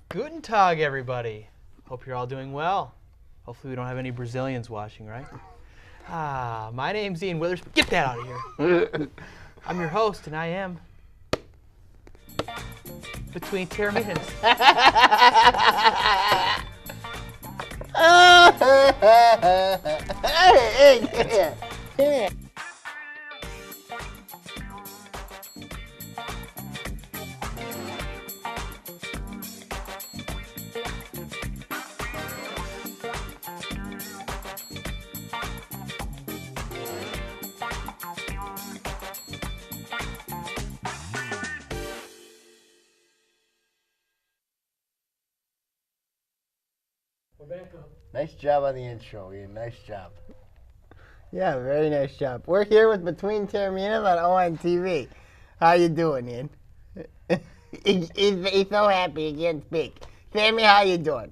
Guten Tag, everybody. Hope you're all doing well. Hopefully we don't have any Brazilians watching, right? My name's Ian Witherspoon. Get that out of here. I'm your host, and I am Between Taominas. Nice job on the intro, Ian. Nice job. Yeah, very nice job. We're here with Between Taorminas on ONTV. How you doing, Ian? he's so happy he can't speak. Sammy, how you doing?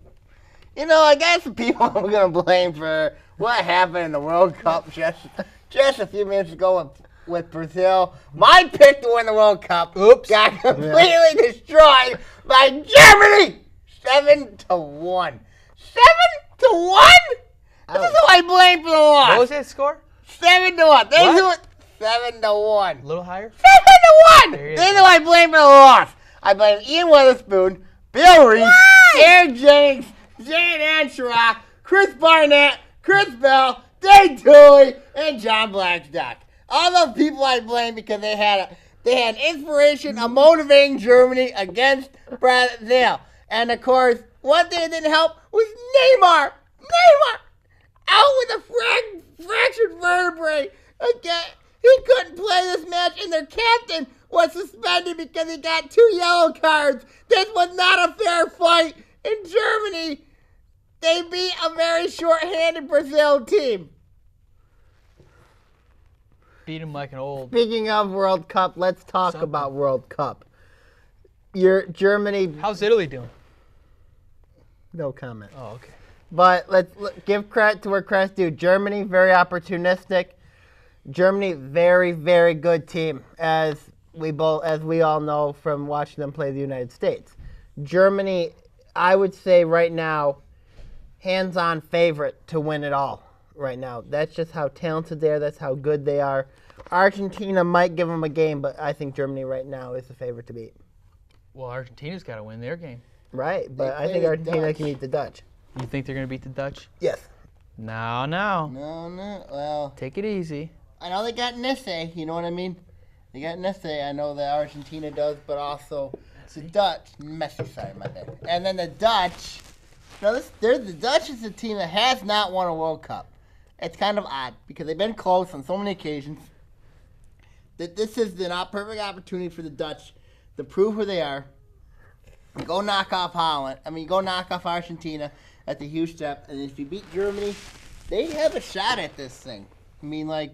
You know, I got some people I'm going to blame for what happened in the World Cup just a few minutes ago with Brazil. My pick to win the World Cup got completely destroyed by Germany. 7-1. 7-1? This is who I blame for the loss. What was that score? 7-1. What? 7-1. A little higher? 7-1. There you This is go. who I blame for the loss. I blame Ian Witherspoon, Bill Reese, Aaron Jennings, Zane Anshara, Chris Barnett, Chris Bell, Dave Dooley, and John Blackstock. All those people I blame because they had inspiration of motivating Germany against Brazil. And of course, one thing that didn't help was Neymar. Neymar out with a fractured vertebrae. Again, he couldn't play this match, and their captain was suspended because he got 2 yellow cards. This was not a fair fight. In Germany, they beat a very short-handed Brazil team. Beat him like an old... Speaking of World Cup, let's talk Something. about World Cup. Your Germany, How's Italy doing? no comment. Oh, okay. But let's give credit to where credit's due. Germany, very opportunistic. Germany, very, very good team, as we all know from watching them play the United States. Germany, I would say right now, hands-on favorite to win it all right now. That's just how talented they are. That's how good they are. Argentina might give them a game, but I think Germany right now is the favorite to beat. Well, Argentina's got to win their game. Right, but I play think the Argentina Dutch. can beat the Dutch. You think they're going to beat the Dutch? Yes. No. No, well, Take it easy. I know they got Nisse, you know what I mean? They got Nisse, I know that Argentina does, but also the Dutch, Messi, sorry, my bad. And then the Dutch, the Dutch is a team that has not won a World Cup. It's kind of odd because they've been close on so many occasions. That this is the not perfect opportunity for the Dutch to prove who they are. Go knock off go knock off Argentina. That's a huge step. And if you beat Germany, they have a shot at this thing.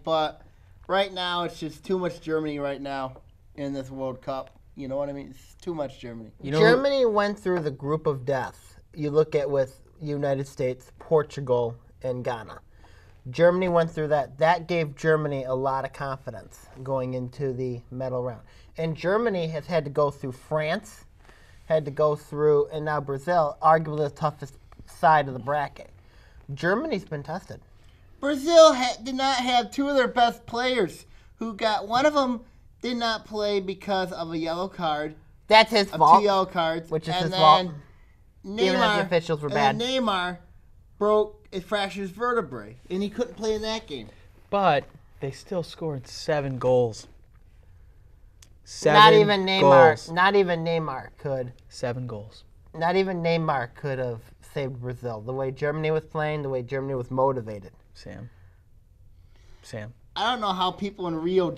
But right now it's just too much Germany right now in this World Cup. You know what I mean? It's too much Germany. You know, Germany went through the group of death. You look at with United States, Portugal, and Ghana. Germany went through that. That gave Germany a lot of confidence going into the medal round. And Germany has had to go through France, had to go through, and now Brazil, arguably the toughest side of the bracket. Germany's been tested. Brazil did not have 2 of their best players one of them did not play because of a yellow card, That's his of fault. 2 yellow cards. Which is and his then fault. Neymar, Even if the officials were and bad. then Neymar fractured his vertebrae, and he couldn't play in that game. but they still scored 7 goals. Not even Neymar. Goals. Not even Neymar could. 7 goals. Not even Neymar could have saved Brazil. The way Germany was playing, the way Germany was motivated. Sam. I don't know how people in Rio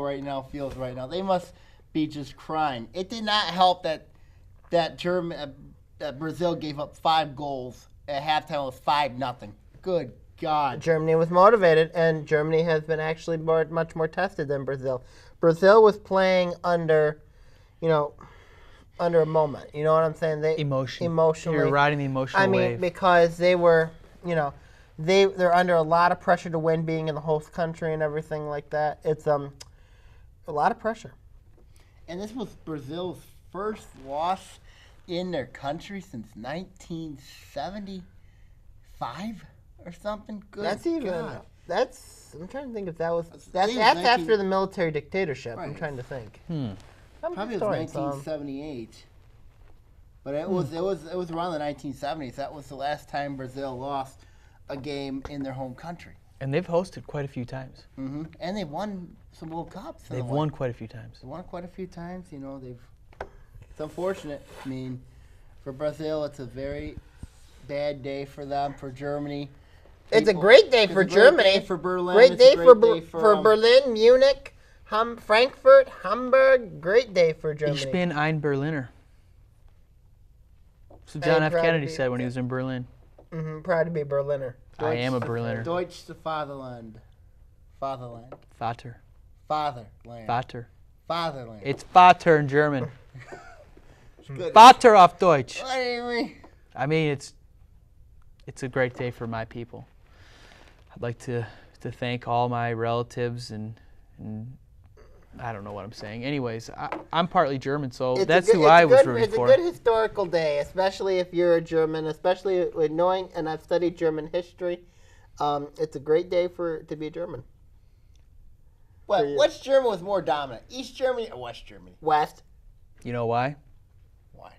right now feels right now. They must be just crying. It did not help that Brazil gave up 5 goals at halftime. It was 5-0. Good God. Germany was motivated, and Germany has been actually much more tested than Brazil. Brazil was playing under a moment. You know what I'm saying? Emotionally. You're riding the emotional wave. Because they were, they're under a lot of pressure to win, being in the host country and everything like that. It's a lot of pressure. And this was Brazil's first loss in their country since 1975 or something. Good That's even. God. I'm trying to think if that was. think That's it was after the military dictatorship. I'm Right. trying to think. Probably it was 1978. But it was around the 1970s. That was the last time Brazil lost a game in their home country. And they've hosted quite a few times. Mm-hmm. And they've won some World Cups. They've won quite a few times. They won quite a few times. You know, it's unfortunate. I mean, for Brazil, it's a very bad day for them. For Germany, It's a great day for Germany. Great day for Berlin. Great It's a day for day Berlin, Munich, Frankfurt, Hamburg. Great day for Germany. Ich bin ein Berliner. So John F. proud to Kennedy be- said when he was in Berlin. Proud to be Berliner. I am a Berliner. Deutsch to Fatherland. Fatherland. Vater. Fatherland. Vater. Fatherland. It's Vater in German. good. Vater auf Deutsch. What do you mean? I mean, it's a great day for my people. I'd like to thank all my relatives and I don't know what I'm saying. Anyways, I'm partly German, so that's who I was rooting for. It's a good historical day, especially if you're a German, especially with knowing, and I've studied German history. It's a great day to be a German. Which German was more dominant? East Germany or West Germany? West, You know why? Why?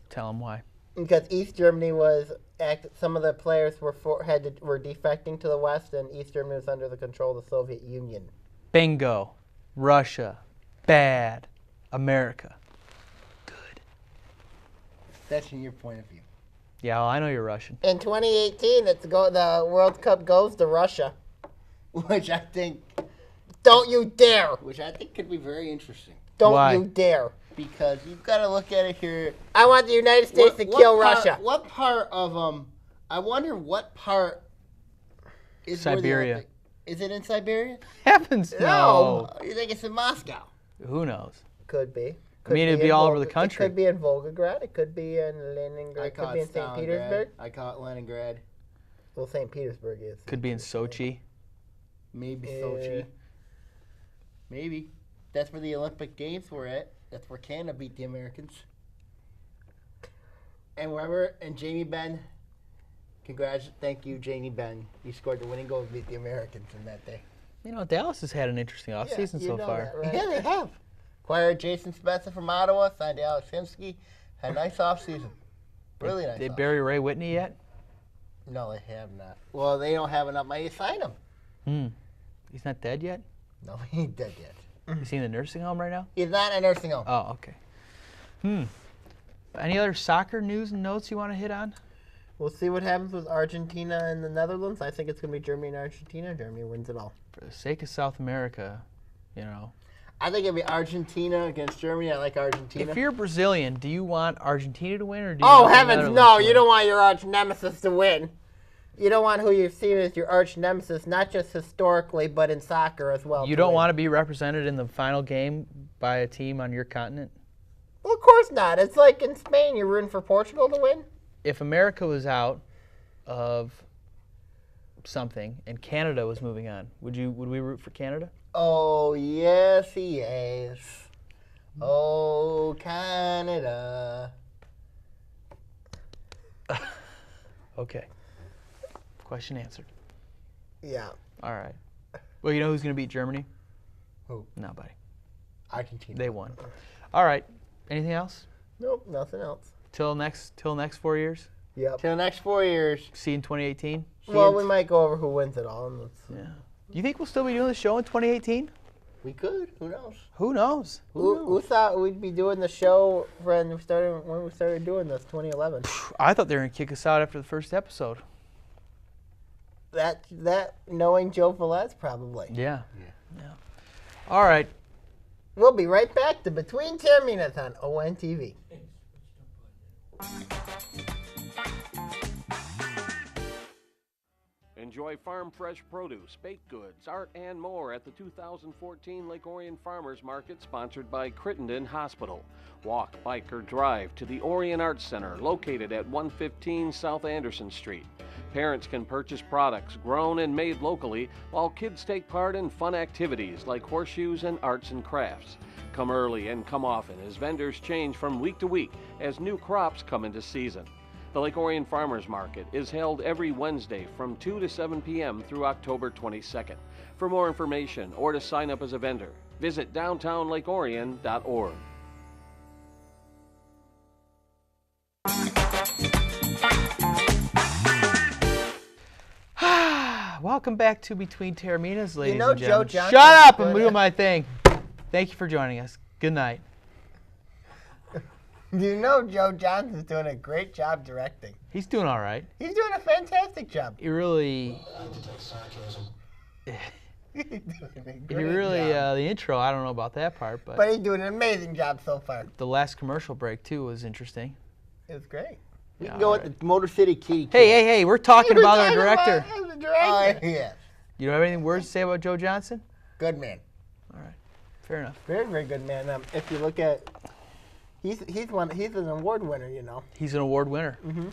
Tell them why. because East Germany some of the players were defecting to the West, and East Germany was under the control of the Soviet Union. Bingo. Russia. Bad. America. Good. That's in your point of view. Yeah, well, I know you're Russian. In 2018, the World Cup goes to Russia. Which I think Don't you dare! could be very interesting. Don't Why? you dare! Because you've got to look at it here. I want the United States to kill Russia. What part of I wonder what part is where the Siberia. Olympic- Is it in Siberia? Heavens no. You think it's in Moscow? Who knows? Could be. I mean, it'd be all over the country. It could be in Volgograd. It could be in Leningrad. It could be in St. Petersburg. I call it Leningrad. Well, St. Petersburg is. Could be in Sochi. Maybe Yeah. Sochi. Maybe. That's where the Olympic Games were at. That's where Canada beat the Americans. And Jamie Benn, thank you, Jamie Benn. You scored the winning goal to beat the Americans in that day. You know, Dallas has had an interesting offseason so far. That, right? Yeah, they have. Acquired Jason Spencer from Ottawa, signed Alex Hemsky. Had a nice offseason. Really nice. Did Barry Ray Whitney yet? No, they have not. Well, they don't have enough money to sign him. He's not dead yet? No, he ain't dead yet. Is he in the nursing home right now? He's not in a nursing home. Oh, okay. Any other soccer news and notes you want to hit on? We'll see what happens with Argentina and the Netherlands. I think it's going to be Germany and Argentina. Germany wins it all. For the sake of South America, you know. I think it'll be Argentina against Germany. I like Argentina. If you're Brazilian, do you want Argentina to win or do you Oh, want the heavens, Netherlands no. to You win? don't want your arch nemesis to win. You don't want who you see as your arch nemesis, not just historically, but in soccer as well. You don't want to be represented in the final game by a team on your continent? Well, of course not. It's like in Spain, you're rooting for Portugal to win. If America was out of something and Canada was moving on, would we root for Canada? Oh, yes, he is. Oh, Canada. Okay. Question answered. Yeah. All right. Well, you know who's going to beat Germany? Who? Nobody. Argentina. They won. All right. Anything else? Nope, nothing else. Till next 4 years? Yep. For the next 4 years. See you in 2018? Well, we might go over who wins it all. And let's, Yeah. Do you think we'll still be doing the show in 2018? We could. Who knows? Who knows? who thought we'd be doing the show when we started doing this, 2011? I thought they were going to kick us out after the first episode. That knowing Joe Velez, probably. Yeah. All right. We'll be right back to Between Taorminas on ONTV. Enjoy farm fresh produce, baked goods, art, and more at the 2014 Lake Orion Farmers Market sponsored by Crittenden Hospital. Walk, bike, or drive to the Orion Arts Center located at 115 South Anderson Street. Parents can purchase products grown and made locally while kids take part in fun activities like horseshoes and arts and crafts. come early and come often as vendors change from week to week as new crops come into season. The Lake Orion Farmers Market is held every Wednesday from 2 to 7 p.m. through October 22nd. For more information or to sign up as a vendor, visit downtownlakeorion.org. Welcome back to Between Taorminas, ladies know and gentlemen. Joe Johnson's Shut up! good I'm doing at- my thing. Thank you for joining us. Good night. You know Joe Johnson's doing a great job directing. He's doing all right. He's doing a fantastic job. He really, He's doing a he great really, job. the intro, I don't know about that part, but But he's doing an amazing job so far. the last commercial break, too, was interesting. It was great. We Yeah, can go all with right. the Motor City Kitty. Hey, we're talking We're about our talking director. about the director. yes. You don't have anything words to say about Joe Johnson? Good man. All right. Fair enough. Very, very good man. If you look at, he's an award winner. You know, He's an award winner. him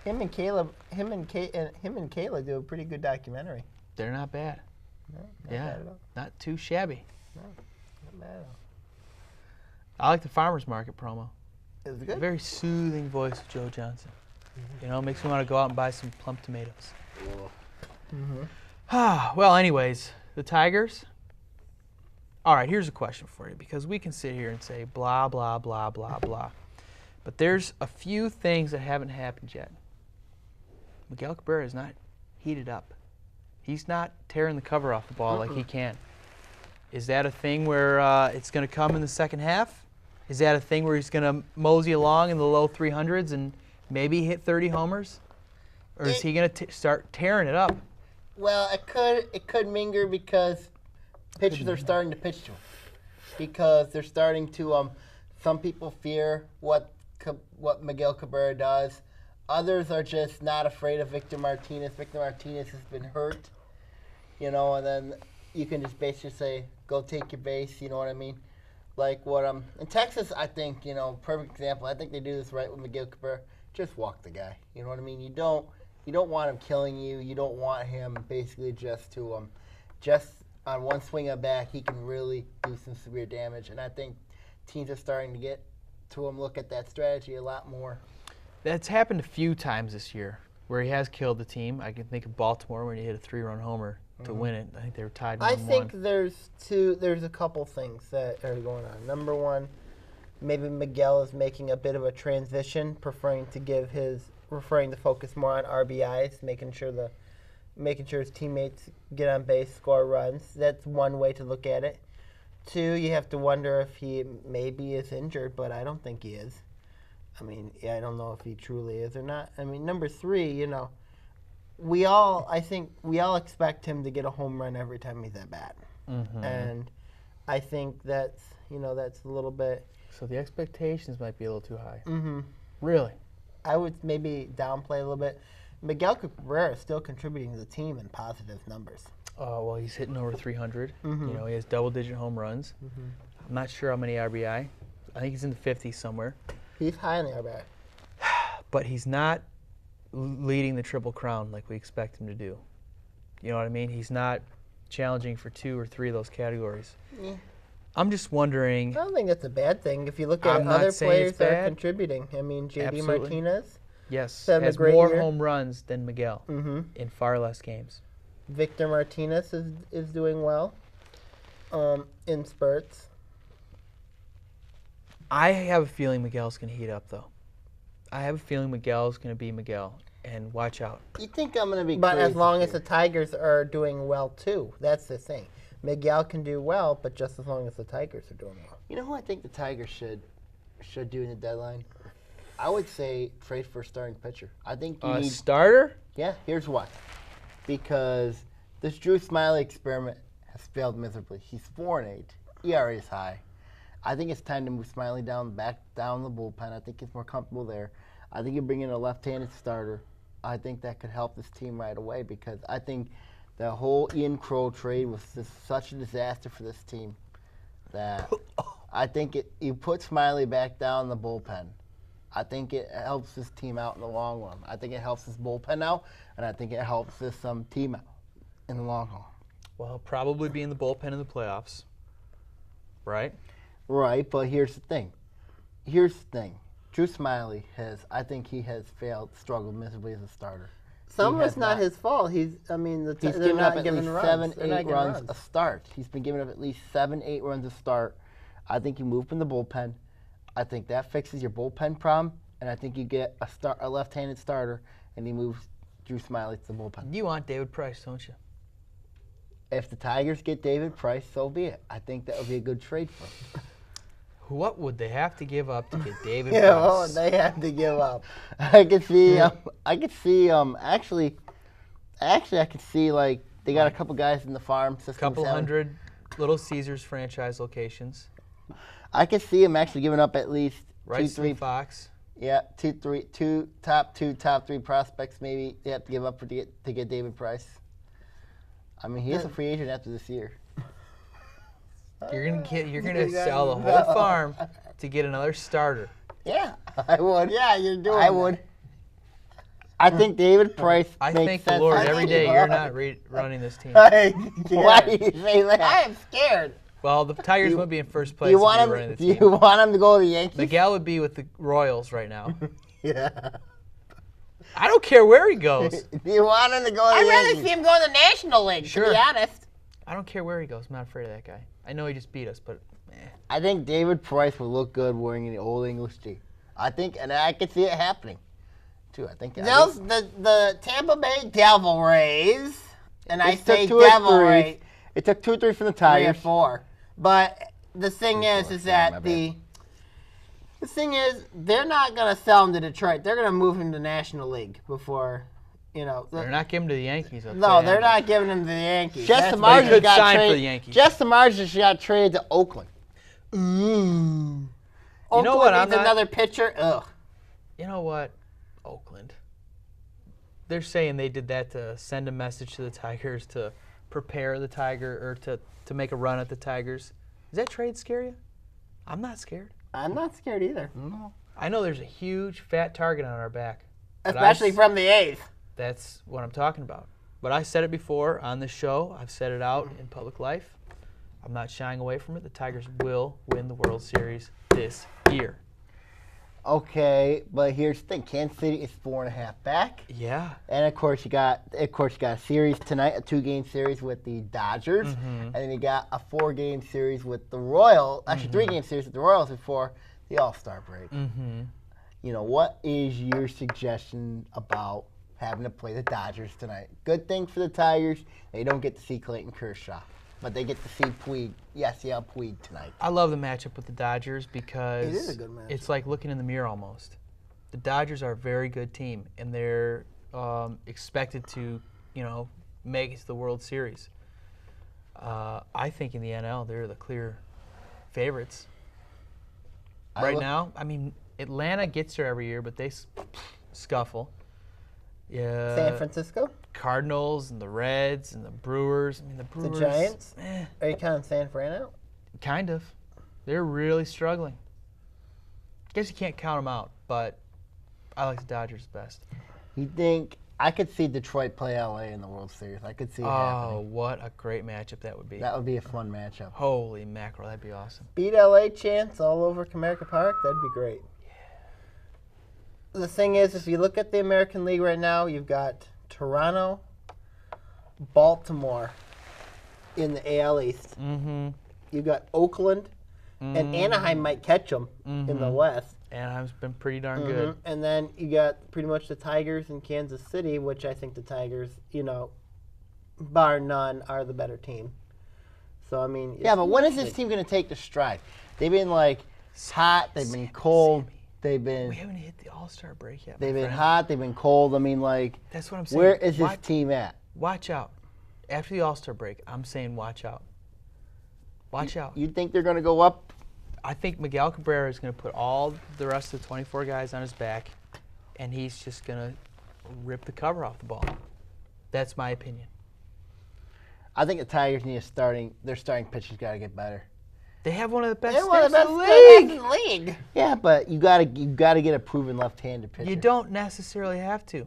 and Kayla do a pretty good documentary. They're not bad. Not Yeah. bad at all. Not too shabby. Not bad at all. I like the farmer's market promo. It was The good. very soothing voice of Joe Johnson. You know, makes me want to go out and buy some plump tomatoes. Well, anyways, the Tigers. All right, here's a question for you, because we can sit here and say blah, blah, blah, blah, blah. But there's a few things that haven't happened yet. Miguel Cabrera is not heated up. He's not tearing the cover off the ball like he can. Is that a thing where it's going to come in the second half? Is that a thing where he's going to mosey along in the low 300s and maybe hit 30 homers? Or is he going to start tearing it up? Well, it could linger because pitchers are starting to pitch to him. Because they're starting to some people fear what Miguel Cabrera does. Others are just not afraid of Victor Martinez. Victor Martinez has been hurt, you know, and then you can just basically say, go take your base, you know what I mean? Like what in Texas, I think, you know, perfect example. I think they do this right with Miguel Cabrera. Just walk the guy. You know what I mean? You don't want him killing you. You don't want him basically just to just on one swing of bat, he can really do some severe damage. And I think teams are starting to get to him, look at that strategy a lot more. That's happened a few times this year where he has killed the team. I can think of Baltimore when he hit a 3-run homer to win it. I think they were tied 1-1. I think there's a couple things that are going on. Number one, maybe Miguel is making a bit of a transition, preferring to focus more on RBIs, making sure his teammates get on base, score runs. That's one way to look at it. Two, you have to wonder if he maybe is injured, but I don't think he is. I mean, I don't know if he truly is or not. I mean, number three, you know, I think we all expect him to get a home run every time he's at bat. And I think that's a little bit. So the expectations might be a little too high. Mm-hmm. Really? I would maybe downplay a little bit. Miguel Cabrera is still contributing to the team in positive numbers. Well, he's hitting over 300. You know, he has double-digit home runs. I'm not sure how many RBI. I think he's in the 50s somewhere. He's high in the RBI. But he's not leading the Triple Crown like we expect him to do. You know what I mean? He's not challenging for 2 or 3 of those categories. Yeah. I'm just wondering. I don't think that's a bad thing. If you look at I'm it, not other saying it's players are bad. contributing. I mean, J.D. Absolutely. Martinez. Yes, having a has great more year. home runs than Miguel Mm-hmm. in far less games. Victor Martinez is doing well in spurts. I have a feeling Miguel's going to heat up, though. I have a feeling Miguel's going to be Miguel, and watch out. You think I'm going to be But crazy as long as here. the Tigers are doing well, too. That's the thing. Miguel can do well, but just as long as the Tigers are doing well. You know who I think the Tigers should do in the deadline? I would say trade for a starting pitcher. I think you need. Starter? Yeah, here's why. Because this Drew Smiley experiment has failed miserably. He's 4-8. ERA is high. I think it's time to move Smiley back down the bullpen. I think he's more comfortable there. I think you bring in a left-handed starter. I think that could help this team right away because I think the whole Ian Crow trade was just such a disaster for this team that I think you put Smiley back down the bullpen. I think it helps this team out in the long run. I think it helps this bullpen out, and I think it helps this team out in the long haul. Well, he'll probably be in the bullpen in the playoffs, right? Right, but here's the thing. Drew Smiley I think he has struggled miserably as a starter. Some of it's not his fault. He's given up at least 7-8 runs a start. He's been giving up at least 7-8 runs a start. I think you move from the bullpen. I think that fixes your bullpen problem, and I think you get a left-handed starter, and he moves Drew Smiley to the bullpen. You want David Price, don't you? If the Tigers get David Price, so be it. I think that would be a good trade for him. What would they have to give up to get David Yeah, Price? what would they have to give up? I could see. Actually, I could see like they got a couple guys in the farm system. Couple hundred Little Caesars franchise locations. I could see him actually giving up at least Rice 2, 3 Fox. Yeah, two top 3 prospects maybe they have to give up to get David Price. I mean, he is a free agent after this year. You're gonna sell the whole farm to get another starter. Yeah, I would. Yeah, you're doing I would. I think David Price I makes thank the sense. Lord every day you're not running this team. Why do you say that? I am scared. Well, the Tigers would be in first place Do you if want you were running the him? Do team. you want him to go to the Yankees? Miguel would be with the Royals right now. Yeah. I don't care where he goes. Do you want him to go to the I'd rather Yankees? see him go to the National League, to Sure. be honest. I don't care where he goes. I'm not afraid of that guy. I know he just beat us, but I think David Price will look good wearing the old English tee. I could see it happening, too. I think The Tampa Bay Devil Rays, and I It took say 2 or Devil 3. Rays, It took 2 or 3 from the 3 or Tigers. 4. But the thing is Yeah, my that bad. the thing is they're not gonna sell him to Detroit. They're gonna move him to National League before, they're not giving him to the Yankees. No, they're not giving him to the Yankees. Jess That's Samardzija They could got sign for traded. the Yankees. Jess Samardzija got traded to Oakland. Oakland You know what, I'm needs not- another pitcher. Ugh. You know what? Oakland. They're saying they did that to send a message to the Tigers to prepare the Tiger or to make a run at the Tigers. Does that trade scare you? I'm not scared. I'm not scared either. No. I know there's a huge fat target on our back. but Especially from the A's. That's what I'm talking about. But I said it before on this show. I've said it out in public life. I'm not shying away from it. The Tigers will win the World Series this year. Okay, but here's the thing: Kansas City is 4.5 back, Yeah. and of course you got a series tonight, a 2-game series with the Dodgers, and then you got a 4-game series with the Royals. Actually, 3-game series with the Royals before the All-Star break. Mm-hmm. You know, what is your suggestion about having to play the Dodgers tonight? Good thing for the Tigers, they don't get to see Clayton Kershaw, but they get to see Puig. Yes, yeah, Puig tonight. I love the matchup with the Dodgers because It is a good matchup. it's like looking in the mirror almost. The Dodgers are a very good team, and they're expected to, make it to the World Series. I think in the NL they're the clear favorites. Now, I mean, Atlanta gets there every year, but they scuffle. Yeah. San Francisco? Cardinals and the Reds and the Brewers. I mean, the Brewers. Giants? Are you counting San Fran out? Kind of. They're really struggling. Guess you can't count them out, but I like the Dodgers best. You think I could see Detroit play LA in the World Series? I could see it Oh, happening. what a great matchup that would be. That would be a fun matchup. Holy mackerel, that'd be awesome. Beat LA chance all over Comerica Park? That'd be great. The thing is, if you look at the American League right now, you've got Toronto, Baltimore in the AL East. Mm-hmm. You've got Oakland, and Anaheim might catch them in the West. Anaheim's been pretty darn good. And then you got pretty much the Tigers in Kansas City, which I think the Tigers, bar none, are the better team. So, I mean... Yeah, but when is this team going to take the stride? They've been, hot. They've been cold. They've been... We haven't hit the All-Star break yet. They've my been friend. hot. They've been cold. I mean, That's what I'm saying. where is this team at? Watch out. After the All-Star break, I'm saying watch out. Watch out. You think they're going to go up? I think Miguel Cabrera is going to put all the rest of the 24 guys on his back, and he's just going to rip the cover off the ball. That's my opinion. I think the Tigers need their starting pitching's got to get better. They have one of the best They're one of the stats best in the league. league. In the league. Yeah, but you got to get a proven left-handed pitcher. You don't necessarily have to.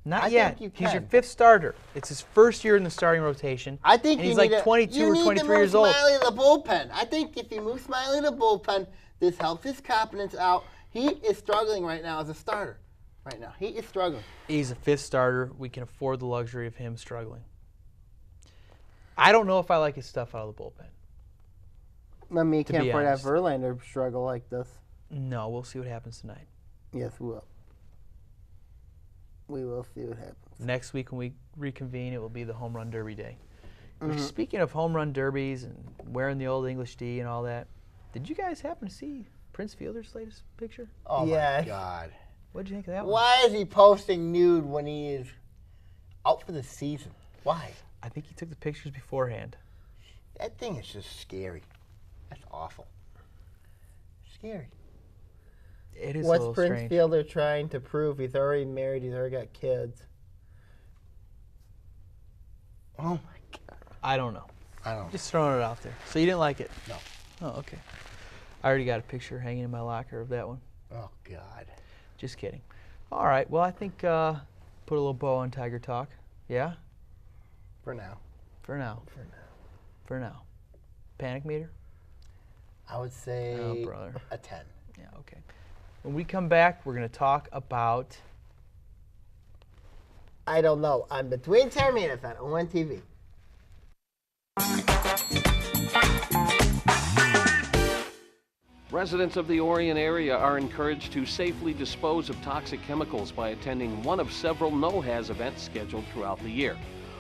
Not I yet. think you He's your can. 5th starter. It's his first year in the starting rotation. I think and you he's need like 22 or 23 years to move old. Smiley to the bullpen. I think if you move Smiley to the bullpen, this helps his confidence out. He is struggling right now as a starter. Right now, he is struggling. He's a 5th starter. We can afford the luxury of him struggling. I don't know if I like his stuff out of the bullpen. I mean, you To can't be afford to have honest. Verlander struggle like this. No, we'll see what happens tonight. Yes, we will. We will see what happens. Next week when we reconvene, it will be the home run derby day. Mm-hmm. Speaking of home run derbies and wearing the old English D and all that, did you guys happen to see Prince Fielder's latest picture? Oh Yes. my God. What did you think of that one? Why is he posting nude when he is out for the season? Why? I think he took the pictures beforehand. That thing is just scary. That's awful. Scary. It is a What's little Prince strange. Fielder trying to prove? He's already married. He's already got kids. Oh my God. I don't know. I don't know. Just throwing it out there. So you didn't like it? No. Oh, okay. I already got a picture hanging in my locker of that one. Oh God. Just kidding. All right. Well, I think put a little bow on Tiger Talk. Yeah? For now. For now. For now. For now. Panic meter? I would say Oh, brother. a 10. Yeah, okay. When we come back, we're going to talk about... I don't know. I'm between Taorminas on ONTV. Residents of the Orion area are encouraged to safely dispose of toxic chemicals by attending one of several no-haz events scheduled throughout the year.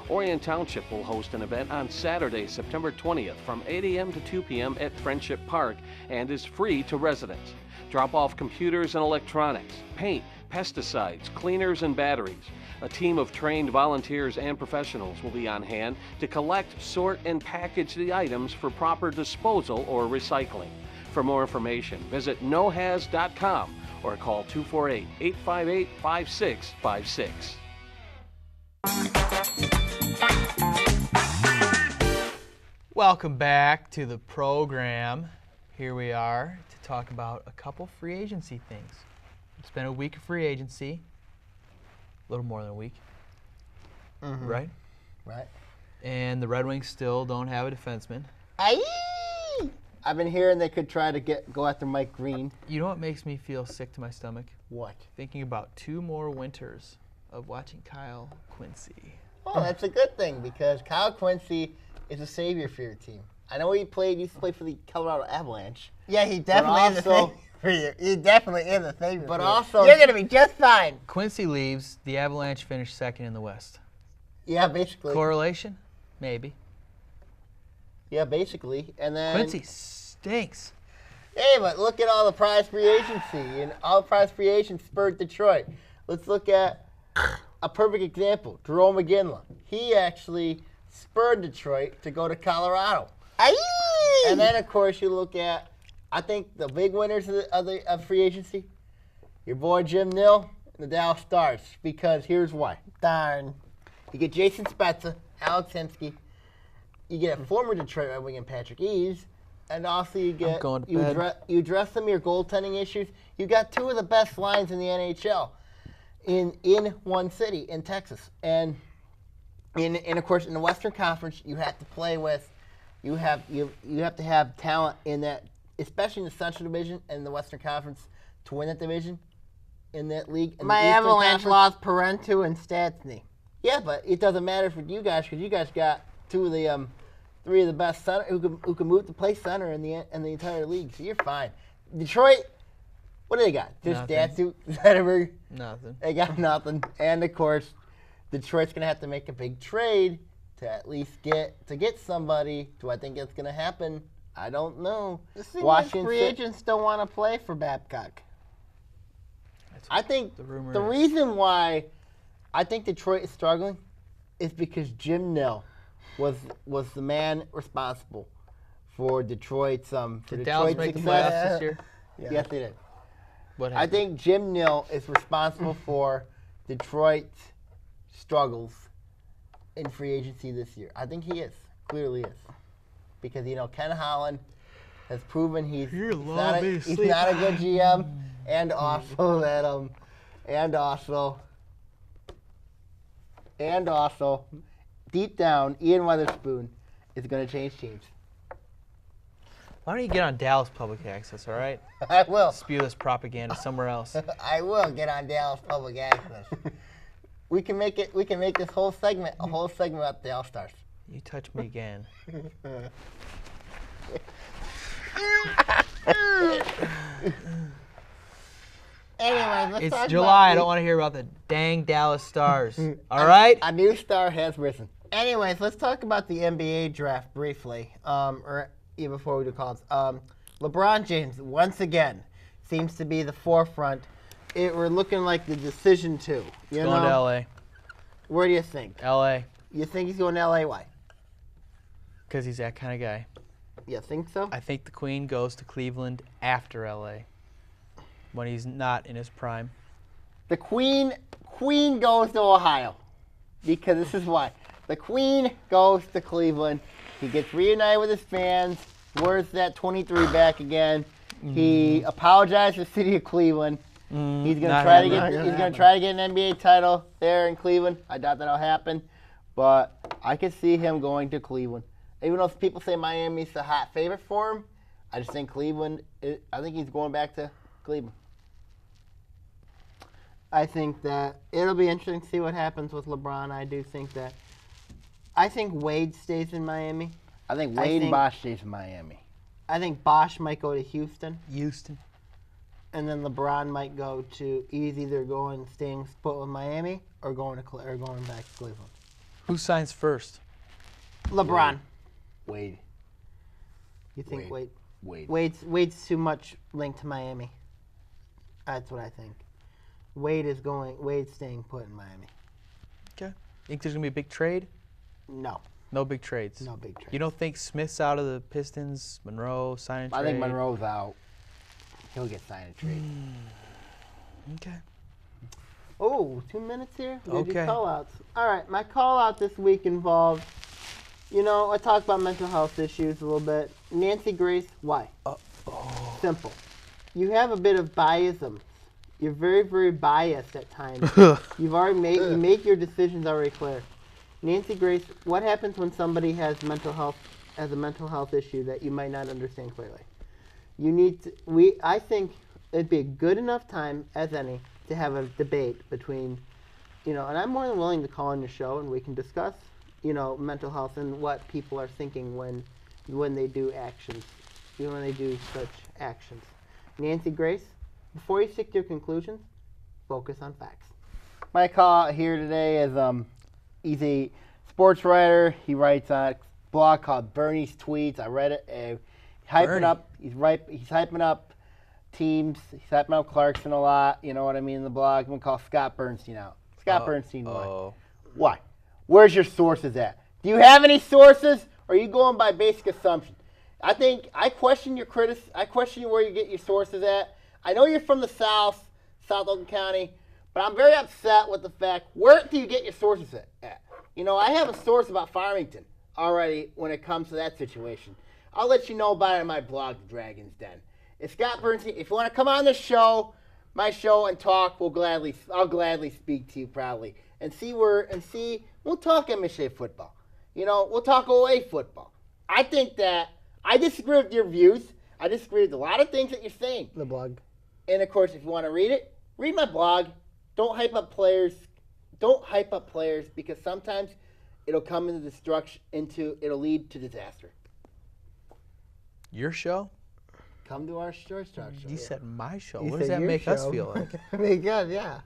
Orion Township will host an event on Saturday, September 20th from 8 a.m. to 2 p.m. at Friendship Park and is free to residents. Drop off computers and electronics, paint, pesticides, cleaners, and batteries. A team of trained volunteers and professionals will be on hand to collect, sort, and package the items for proper disposal or recycling. For more information, visit nohaz.com or call 248-858-5656. Welcome back to the program. Here we are to talk about a couple free agency things. It's been a week of free agency. A little more than a week. Right? Right? And the Red Wings still don't have a defenseman. Aye! I've been hearing they could try to go after Mike Green. You know what makes me feel sick to my stomach? What? Thinking about 2 more winters of watching Kyle Quincy. Oh, that's a good thing because Kyle Quincy is a savior for your team. I know used to play for the Colorado Avalanche. Yeah, he definitely is a savior for you. He definitely is a savior But for you. also- You're going to be just fine. Quincy leaves, the Avalanche finish second in the West. Yeah, basically. Correlation? Maybe. Yeah, basically. And then Quincy stinks. Hey, but look at all the prize free agency, and all the prize free agents spurred Detroit. Let's look at a perfect example, Jerome McGinley. He actually spurred Detroit to go to Colorado. Aye! And then, of course, you look at, I think, the big winners of free agency, your boy Jim Nill and the Dallas Stars, because here's why. Darn. You get Jason Spezza, Alex Hemsky, you get a former Detroit Red Wing and Patrick Eves, and also you get going to bed. you address some of your goaltending issues. You got 2 of the best lines in the NHL in one city in Texas, and of course in the Western Conference you have to play with you have to have talent in that, especially in the Central Division and the Western Conference to win that division in that league. In My the Eastern Avalanche Conference- lost Parentu and Stastny. Yeah, but it doesn't matter for you guys because you guys got 2 of the 3 of the best center who can move to play center in the entire league. So you're fine. Detroit, what do they got? Just Nothing. Datsu, Zetterberg. Nothing. They got nothing. And of course, Detroit's gonna have to make a big trade to at least get somebody. Do I think that's gonna happen? I don't know. It seems like free Ci- agents don't want to play for Babcock. That's I think the rumor the is. reason why I think Detroit is struggling is because Jim Nill was the man responsible for Detroit's Did Dallas make the playoffs this year? Yes, they did. What I happened? think Jim Nill is responsible for Detroit's struggles in free agency this year. I think he is, clearly is, because Ken Holland has proven he's not a good GM, and also that and also, deep down, Ian Witherspoon is going to change teams. Why don't you get on Dallas Public Access, all right? I will. Spew this propaganda somewhere else. I will get on Dallas Public Access. We can make this whole segment a whole segment about the All-Stars. You touch me again. Anyway, let's It's talk July. I about don't want to hear about the dang Dallas Stars. All right? A new star has risen. Anyways, let's talk about the NBA draft briefly, or even before we do calls. LeBron James, once again, seems to be the forefront. We're looking like the decision too. You Going to know? LA. Where do you think? LA. You think he's going to LA? Why? Because he's that kind of guy. You think so? I think the Queen goes to Cleveland after LA when he's not in his prime. The Queen goes to Ohio because this is why. The Queen goes to Cleveland. He gets reunited with his fans. Wears that 23 back again. He apologized to the city of Cleveland. He's gonna try to get an NBA title there in Cleveland. I doubt that'll happen, but I could see him going to Cleveland. Even though people say Miami's the hot favorite for him, I just think Cleveland. I think he's going back to Cleveland. I think that it'll be interesting to see what happens with LeBron. I think Wade stays in Miami. I think Wade and Bosh stays in Miami. I think Bosh might go to Houston. Houston. And then LeBron might go to either staying put with Miami or going back to Cleveland. Who signs first? LeBron. Wade. You think Wade. Wade's too much linked to Miami. That's what I think. Wade's staying put in Miami. Okay. Think there's going to be a big trade? No. No big trades. No big trade. You don't think Smith's out of the Pistons, Monroe, sign and trade? I think Monroe's out. He'll get signed and trade. Okay. Oh, 2 minutes here? We gotta do Okay. call-outs. All right, my call-out this week involves, I talked about mental health issues a little bit. Nancy Grace, why? Simple. You have a bit of biasm. You're very, very biased at times. You make your decisions already clear. Nancy Grace, what happens when somebody has a mental health issue that you might not understand clearly? I think it'd be a good enough time as any to have a debate between, and I'm more than willing to call on your show and we can discuss, mental health and what people are thinking when they do actions, when they do such actions. Nancy Grace, before you stick to your conclusions, focus on facts. My call here today is he's a sports writer. He writes on a blog called Bernie's Tweets. I read it. He's hyping up teams. He's hyping up Clarkson a lot. You know what I mean in the blog. I'm gonna call Scott Bernstein out. Scott Bernstein, why? Why? Where's your sources at? Do you have any sources, or are you going by basic assumption? I question your I question where you get your sources at. I know you're from the South Oakland County, but I'm very upset with the fact, where do you get your sources at? I have a source about Farmington already when it comes to that situation. I'll let you know about it in my blog, The Dragon's Den. If Scott Bernstein, if you want to come on the show, my show, and talk, I'll gladly speak to you proudly. We'll talk MSA football. We'll talk OA football. I think that I disagree with your views. I disagree with a lot of things that you're saying. The blog. And of course, if you want to read it, read my blog. Don't hype up players. Because sometimes it'll come into destruction. It'll lead to disaster. Your show? Come to our short talk show. You said my show. You What does said that your make us show. feel like? Very good, yeah.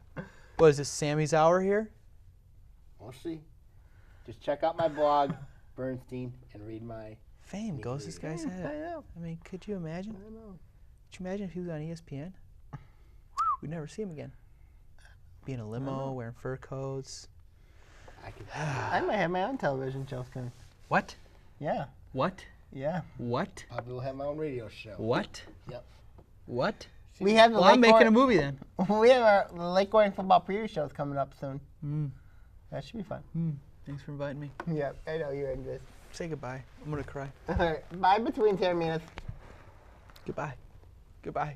What is this, Sammy's Hour here? We'll see. Just check out my blog, Bernstein, and read my. Fame goes this guy's head. I know. I mean, could you imagine? I know. Could you imagine if he was on ESPN? We'd never see him again. Be in a limo, wearing fur coats. I might have my own television show soon. What? Yeah. What? Yeah. What? Probably will have my own radio show. What? Yep. What? We have the Well, I'm making a movie then. We have our Lake Orion football preview shows coming up soon. That should be fun. Thanks for inviting me. Yeah, I know you're into this. Say goodbye. I'm going to cry. All right, bye between Taorminas. Goodbye. Goodbye.